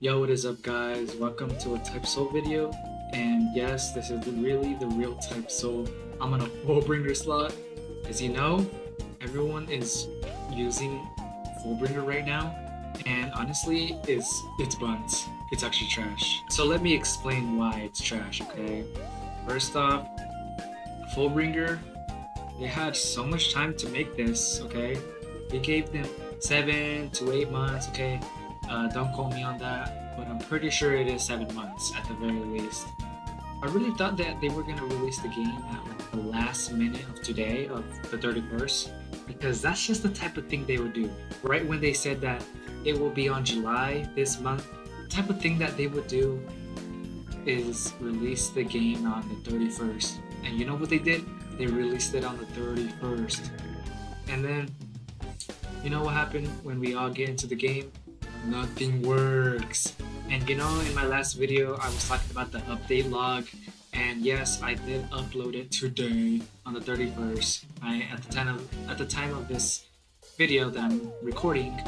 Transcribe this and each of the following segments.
Yo, what is up guys? Welcome to a Type Soul video. And yes, this is really the real Type Soul. I'm on a Fullbringer slot. As you know, everyone is using Fullbringer right now. And honestly, it's buns. It's actually trash. So let me explain why it's trash, okay? First off, Fullbringer, they had so much time to make this, okay? They gave them 7 to 8 months, okay? Don't quote me on that, but I'm pretty sure it is 7 months at the very least. I really thought that they were gonna release the game at like, the last minute of today, of the 31st, because that's just the type of thing they would do. Right when they said that it will be on July this month, the type of thing that they would do is release the game on the 31st. And you know what they did? They released it on the 31st. And then, you know what happened when we all get into the game? Nothing works. And you know, in my last video I was talking about the update log, and yes, I did upload it today on the 31st. At the time of this video that I'm recording,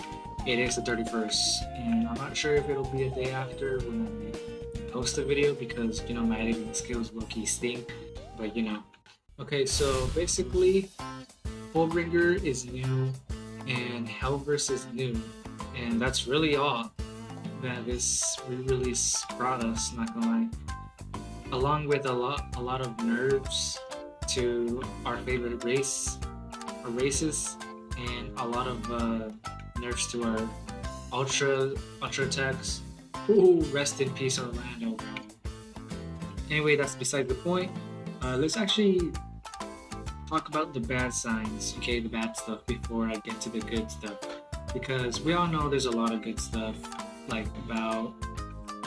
it is the 31st, and I'm not sure if it'll be a day after when I post the video, because you know my editing skills low-key stink, but you know. Okay, so basically Fullbringer is new and Hellverse is new, and that's really all that this re-release brought us, not gonna lie. Along with a lot of nerfs to our favorite races, and a lot of nerfs to our ultra attacks. Ooh, rest in peace Orlando, bro. Anyway, that's beside the point. Let's actually talk about the bad signs, okay, the bad stuff, before I get to the good stuff, because we all know there's a lot of good stuff, like about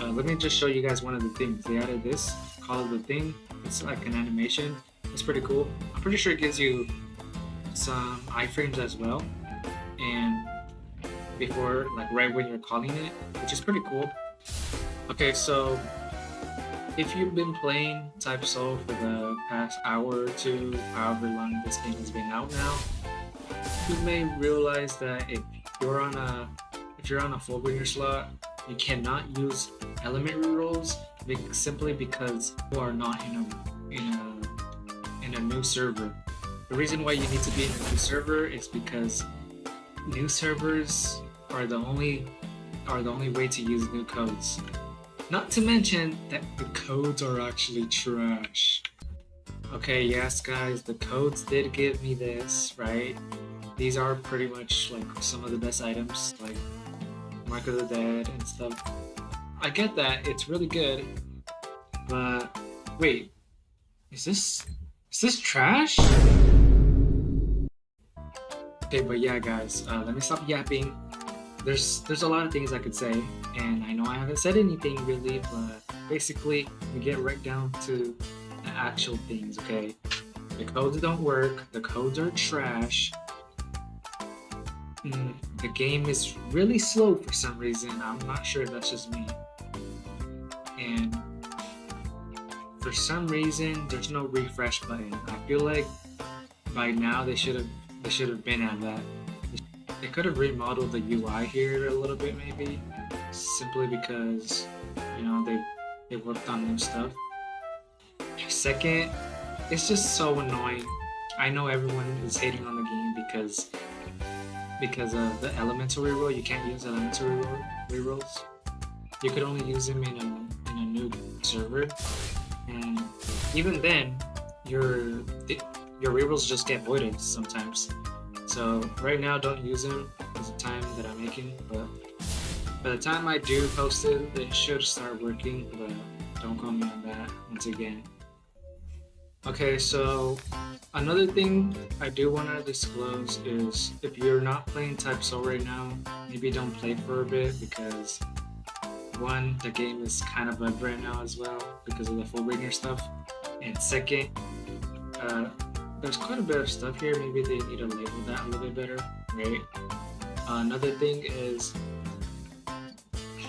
let me just show you guys one of the things they added. This called the thing. It's like an animation. It's pretty cool. I'm pretty sure it gives you some iframes as well, and before, like right when you're calling it, which is pretty cool. Okay, so if you've been playing Type Soul for the past hour or two, however long this game has been out now, you may realize that if you're on a Fullbringer slot, you cannot use element rerolls simply because you are not in a new server. The reason why you need to be in a new server is because new servers are the only way to use new codes. Not to mention that the codes are actually trash. Okay, yes guys, the codes did give me this, right? These are pretty much like some of the best items, like Mark of the Dead and stuff. I get that, it's really good, but wait, is this trash? Okay, but yeah guys, let me stop yapping. There's a lot of things I could say, and I know I haven't said anything really, but basically we get right down to the actual things, okay? The codes don't work, the codes are trash. The game is really slow for some reason. I'm not sure if that's just me. And for some reason, there's no refresh button. I feel like by now they should have been at that. They could have remodeled the UI here a little bit, maybe, simply because you know they worked on new stuff. Second, it's just so annoying. I know everyone is hating on the game because of the elemental reroll. You can't use elemental rerolls. You could only use them in a new server, and even then, your rerolls just get voided sometimes. So right now, don't use them at the time that I'm making, but by the time I do post it, it should start working, but don't quote me on that once again. Okay, so another thing I do want to disclose is if you're not playing Type Soul right now, maybe don't play for a bit, because one, the game is kind of bugged right now as well because of the Fullbringer stuff, and second, there's quite a bit of stuff here. Maybe they need to label that a little bit better, right? Another thing is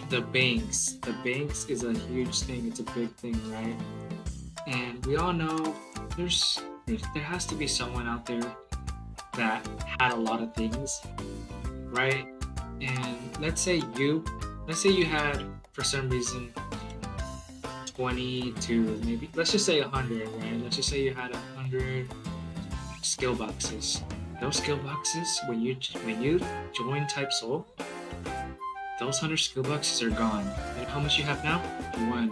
the banks. The banks is a huge thing. It's a big thing, right? And we all know there has to be someone out there that had a lot of things, right? And let's say you had for some reason 20 to maybe, let's just say 100, right? Let's just say you had 100 skill boxes. Those skill boxes, when you join Type Soul, those 100 skill boxes are gone. And how much you have now? 1.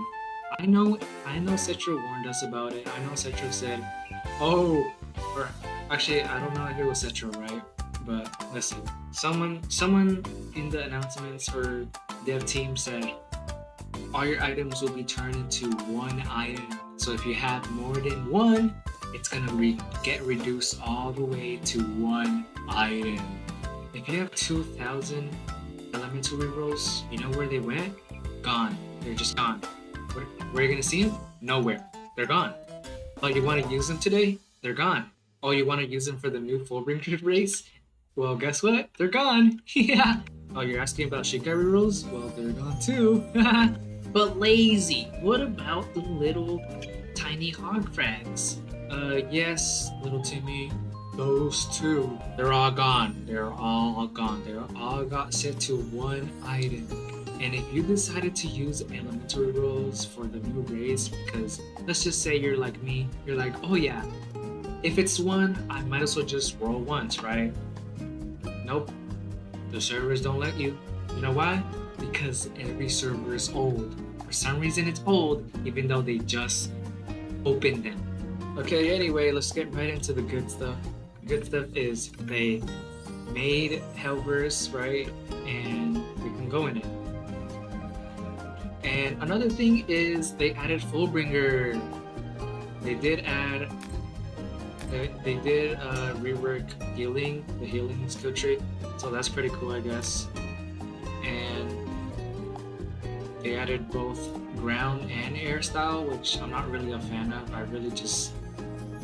I know Cetro warned us about it. I know Cetro said, oh, or actually I don't know if it was Cetro, right? But listen, someone in the announcements or dev team said all your items will be turned into one item. So if you have more than one, it's gonna get reduced all the way to one item. If you have 2,000 elemental rerolls, you know where they went? Gone. They're just gone. Where are you gonna see them? Nowhere. They're gone. Oh, you want to use them today? They're gone. Oh, you want to use them for the new Fullbringer race? Well, guess what? They're gone. Yeah. Oh, you're asking about Shika rerolls? Well, they're gone too. But lazy. What about the little tiny hog frags? Yes, little Timmy. Those two. They're all gone. They're all gone. They're all got set to one item. And if you decided to use elementary rolls for the new race, because let's just say you're like me, you're like, oh yeah, if it's one, I might as well just roll once, right? Nope. The servers don't let you. You know why? Because every server is old. For some reason it's old, even though they just opened them. Okay, anyway, let's get right into the good stuff. The good stuff is they made Hellverse, right? And we can go in it. And another thing is they added Fullbringer. They did rework healing, the healing skill tree. So that's pretty cool, I guess. And they added both ground and air style, which I'm not really a fan of.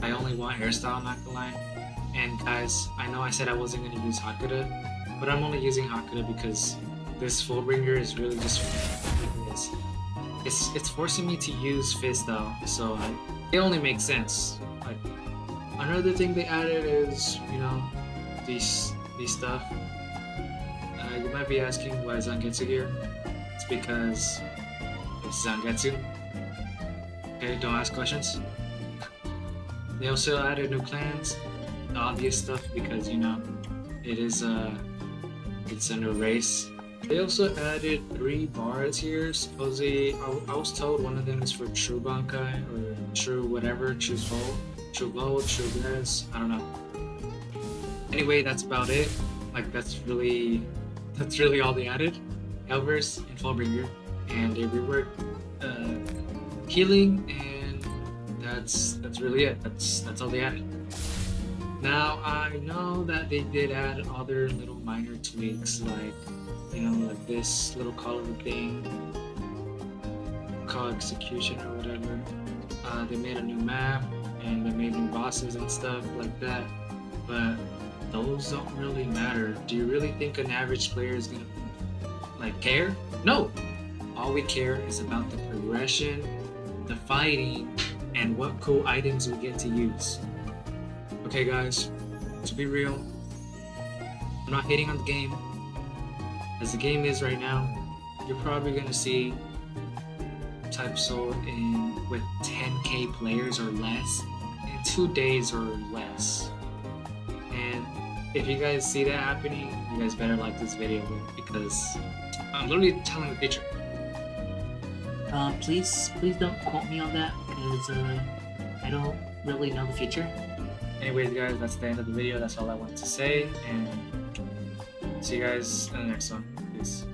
I only want air style, not gonna lie. And guys, I know I said I wasn't gonna use Hakuda, but I'm only using Hakuda because this Fullbringer is really just it's forcing me to use Fizz though, so it only makes sense. Like, another thing they added is, you know, these stuff. You might be asking why is Zangetsu here? It's because it's Zangetsu. Okay, don't ask questions. They also added new clans, the obvious stuff, because you know it's a new race. They also added 3 bars here. Supposedly, I was told one of them is for True Bankai or True whatever, True Gold, True Bless, I don't know. Anyway, that's about it. Like that's really all they added. Hellverse and Fullbringer, and they reworked healing, and that's really it. That's all they added. Now I know that they did add other little minor tweaks, like, you know, like this little color thing called execution or whatever. They made a new map and they made new bosses and stuff like that, but those don't really matter. Do you really think an average player is gonna like care? No. All we care is about the progression, the fighting, and what cool items we get to use. Okay guys, to be real, I'm not hating on the game. As the game is right now, you're probably gonna see Type Soul with 10k players or less in 2 days or less. And if you guys see that happening, you guys better like this video because I'm literally telling the future. Please don't quote me on that because I don't really know the future. Anyways guys, that's the end of the video. That's all I wanted to say, and see you guys in the next one. Peace.